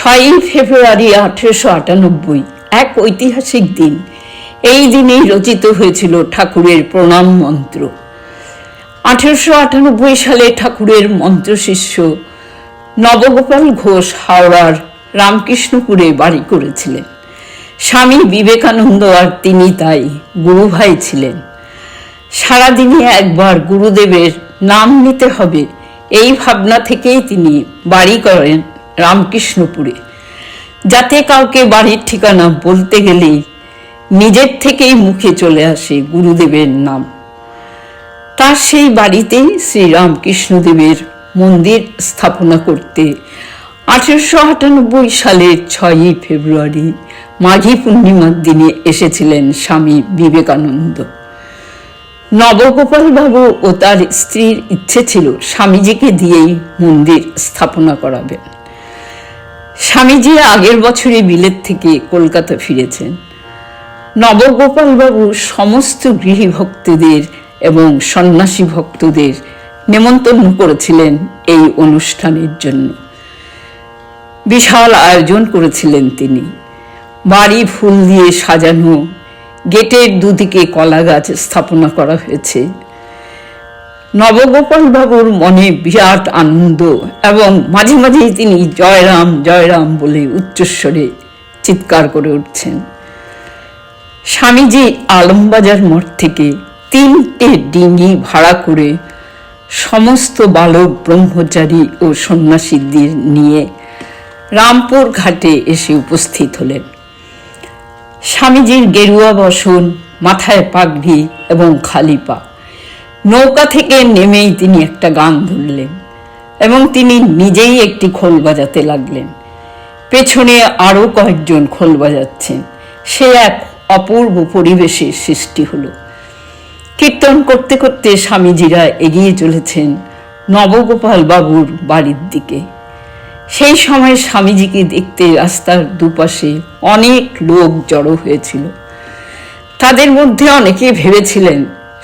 6ই ফেব্রুয়ারি 1898 এক ঐতিহাসিক দিন। এই দিনেই রচিত হয়েছিল ঠাকুরের প্রণাম মন্ত্র। 1898 সালে ঠাকুরের মন্ত্রশিষ্য নবগোপাল ঘোষ হাওড়ার রামকৃষ্ণপুরে বাড়ি করেছিলেন। স্বামী বিবেকানন্দ আর তিনি তাই গুরুভাই ছিলেন। সারাদিনে একবার গুরুদেবের নাম নিতে হবে, এই ভাবনা থেকেই তিনি বাড়ি করেন রামকৃষ্ণপুরে, যাতে কাউকে বাড়ির ঠিকানা বলতে গেলেই নিজের থেকেই মুখে চলে আসে গুরুদেবের নাম। তার সেই বাড়িতেই শ্রী রামকৃষ্ণদেবের মন্দির স্থাপনা করতে 1898 সালের 6ই ফেব্রুয়ারি মাঘী পূর্ণিমার দিনে এসেছিলেন স্বামী বিবেকানন্দ। নবগোপাল বাবু ও তার স্ত্রীর ইচ্ছে ছিল স্বামীজিকে দিয়েই মন্দির স্থাপনা করাবেন। স্বামীজি আগের বছরে বিলেত থেকে কলকাতা ফিরেছেন। নবগোপাল বাবু সমস্ত গৃহী ভক্তদের এবং সন্ন্যাসী ভক্তদের নেমন্তন্ন করেছিলেন এই অনুষ্ঠানের জন্য। বিশাল আয়োজন করেছিলেন তিনি। বাড়ি ফুল দিয়ে সাজানো, গেটের দুদিকে কলা গাছ স্থাপনা করা হয়েছে। নবগোপাল বাবুর মনে বিরাট আনন্দ এবং মাঝে মাঝেই তিনি জয়রাম জয়রাম বলে উচ্চস্বরে চিৎকার করে উঠছেন। স্বামীজি আলমবাজার মঠ থেকে 3টে ডিঙি ভাড়া করে সমস্ত বালক ব্রহ্মচারী ও সন্ন্যাসীদের নিয়ে রামপুর ঘাটে এসে উপস্থিত হলেন। স্বামীজির গেরুয়া বসন, মাথায় পাগড়ি এবং খালি পা। নৌকা থেকে নেমেই তিনি একটা গান ধরলেন এবং তিনি নিজেই একটি খোল বাজাতে লাগলেন। পেছনে আরও কয়েকজন খোল বাজাচ্ছেন। সে এক অপূর্ব পরিবেশের সৃষ্টি হলো। কীর্তন করতে করতে স্বামীজিরা এগিয়ে চলেছেন নবগোপাল বাবুর বাড়ির দিকে। সেই সময় স্বামীজিকে দেখতে রাস্তার দুপাশে অনেক লোক জড়ো হয়েছিল। তাদের মধ্যে অনেকে ভেবেছিলেন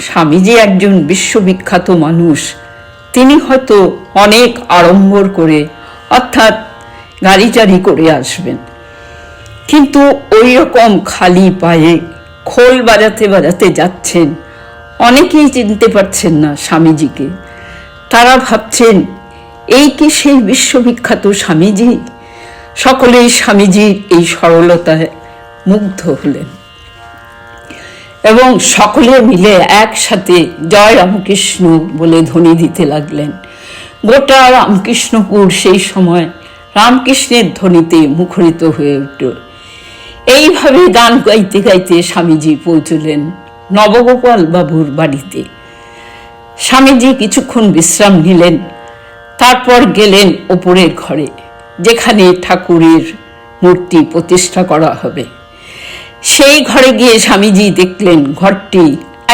স্বামীজি একজন বিশ্ববিখ্যাত মানুষ, তিনি হয়তো অনেক আড়ম্বর করে অর্থাৎ গাড়ি টাড়ি করে আসবেন। কিন্তু ওই রকম খালি পায়ে খোল বাজাতে বাজাতে যাচ্ছেন। অনেকেই চিনতে পারছেন না স্বামীজিকে। তারা ভাবছেন এই কি সেই বিশ্ববিখ্যাত স্বামীজি? সকলেই স্বামীজির এই সরলতায় মুগ্ধ হলেন এবং সকলে মিলে একসাথে জয় রামকৃষ্ণ বলে ধ্বনি দিতে লাগলেন। গোটা রামকৃষ্ণপুর সেই সময় রামকৃষ্ণের ধ্বনিতে মুখরিত হয়ে উঠল। এইভাবে গান গাইতে গাইতে স্বামীজি পৌঁছলেন নবগোপাল বাবুর বাড়িতে। স্বামীজি কিছুক্ষণ বিশ্রাম নিলেন, তারপর গেলেন ওপরের ঘরে, যেখানে ঠাকুরের মূর্তি প্রতিষ্ঠা করা হবে। সেই ঘরে গিয়ে স্বামীজি দেখলেন ঘরটি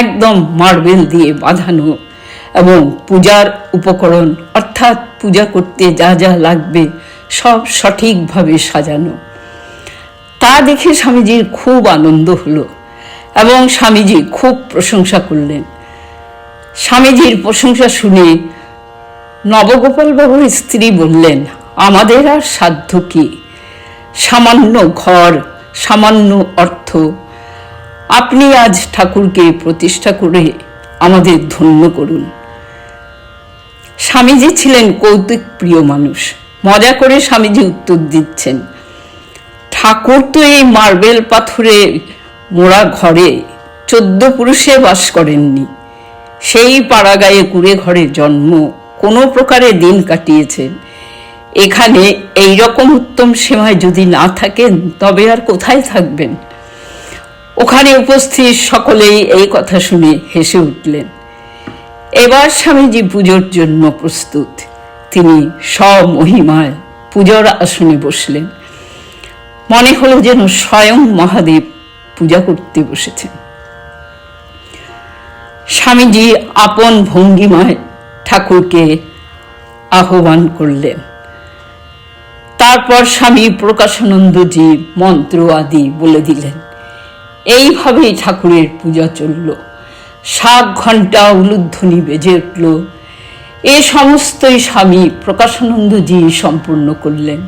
একদম মার্বেল দিয়ে বাঁধানো এবং পূজার উপকরণ অর্থাৎ পূজা করতে যা যা লাগবে সব সঠিকভাবে সাজানো। তা দেখে স্বামীজির খুব আনন্দ হলো এবং স্বামীজি খুব প্রশংসা করলেন। স্বামীজির প্রশংসা শুনে নবগোপাল বাবুর স্ত্রী বললেন, আমাদের আর সাধ্য কি? সামান্য ঘর, সামান্য অর্থ, আপনি আজ ঠাকুরকে প্রতিষ্ঠা করে আমাদের ধন্য করুন। স্বামীজি ছিলেন কৌতুক প্রিয় মানুষ। মজা করে স্বামীজি উত্তর দিচ্ছেন, ঠাকুর তো এই মার্বেল পাথরে মোড়া ঘরে 14 পুরুষে বাস করেননি। সেই পাড়াগায়ে কুড়ে ঘরে জন্ম, কোনো প্রকারে দিন কাটিয়েছেন। এখানে এই রকম উত্তম সেমায় যদি না থাকেন তবে আর কোথায় থাকবেন? ওখানে উপস্থিত সকলেই এই কথা শুনে হেসে উঠলেন। এবার স্বামীজি পুজোর জন্য প্রস্তুত। তিনি স্বমহিমায় পূজার আসনে বসলেন। মনে হলো যেন স্বয়ং মহাদেব পূজা করতে বসেছেন। স্বামীজি আপন ভঙ্গিমায় ঠাকুরকে আহ্বান করলেন। তারপর স্বামী প্রকাশানন্দজি মন্ত্র আদি বলে দিলেন। এইভাবেই ঠাকুরের পূজা চলল। 7 ঘন্টা উলুধ্বনি বেজে উঠল। এ সমস্তই স্বামী প্রকাশানন্দজি সম্পূর্ণ করলেন।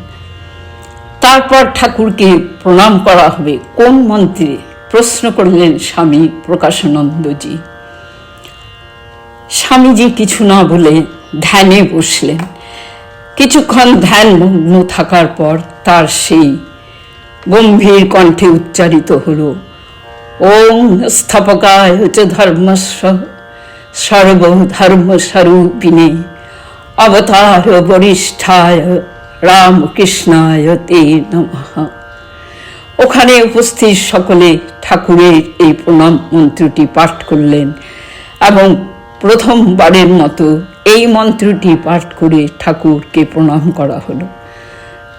তারপর ঠাকুরকে প্রণাম করা হবে কোন মন্ত্রে, প্রশ্ন করলেন স্বামী প্রকাশানন্দজি। স্বামীজি কিছু না বলে ধ্যানে বসলেন। কিছুক্ষণ ধ্যানমগ্ন থাকার পর তার সেই গম্ভীর কণ্ঠে উচ্চারিত হল, ওম স্থাপকায় চ ধর্মস্ব সর্বধর্মস্বরূপিণে অবতার বরিষ্ঠায় রামকৃষ্ণায় তে নমঃ। ওখানে উপস্থিত সকলে ঠাকুরের এই প্রণাম মন্ত্রটি পাঠ করলেন এবং প্রথমবারের মতো এই মন্ত্রটি পাঠ করে ঠাকুরকে প্রণাম করা হলো।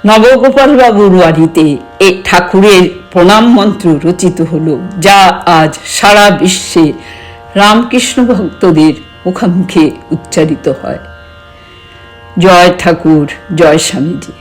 নবগোপাল বাবুর বাড়িতে এই ঠাকুরের প্রণাম মন্ত্র রচিত হলো, যা আজ সারা বিশ্বে রামকৃষ্ণ ভক্তদের মুখে মুখে উচ্চারিত হয়। জয় ঠাকুর, জয় স্বামীজি।